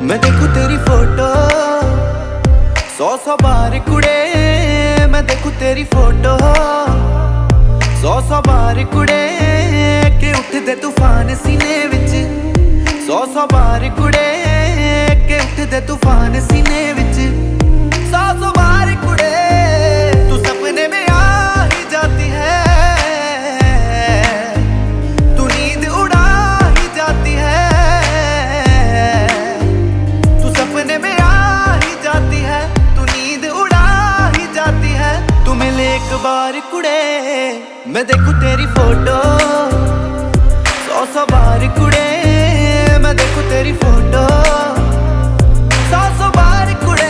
मैं देखूं तेरी फोटो 100 बार कुड़े। मैं देखूं तेरी फोटो 100 बार कुड़े के उठदे तूफान सीने विच। 100 बार कुड़े के उठदे तूफान सीने विच। 100 बार कुड़े तू सपने में आ ही जाती है। तू नींद उड़ा ही जाती है। तू सपने में आ ही जाती है। तू नींद उड़ा ही जाती है। तू मिले एक बार कुड़े मैं देखूं तेरी फोटो 100 बार कुड़े। मैं देखूं तेरी फोटो 100 बार कुड़े।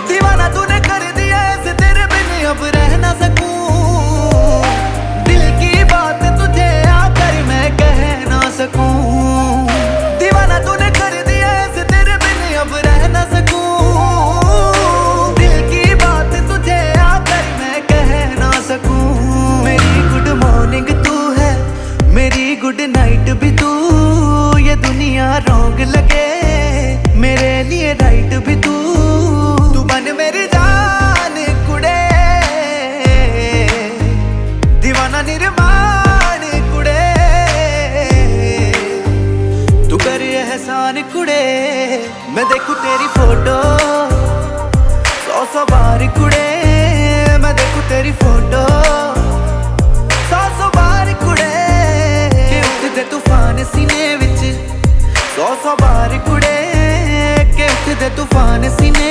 दीवाना तूने कर दिया ऐसे तेरे बिन अब रह ना सकूं। दिल की बात तुझे आकर मैं कह ना सकूं। दीवाना तूने कर दिया ऐसे तेरे बिन अब रह ना सकूं। दिल की बात तुझे आकर मैं कह ना सकूं। मेरी गुड मॉर्निंग तू है, मेरी गुड नाइट भी तू। ये दुनिया रॉन्ग लगे मेरे लिए राइट भी तू। तू बन मेरी जान कुड़े, दीवाना निर्माण कुड़े। तू कर एहसान कुड़े मैं देखूं तेरी फोटो 100 बार कुड़े। मैं देखूं तेरी फोटो 100 बार कुड़े के उठदे तूफान सीने विच। 100 बार कुड़े के उठदे तूफान सीने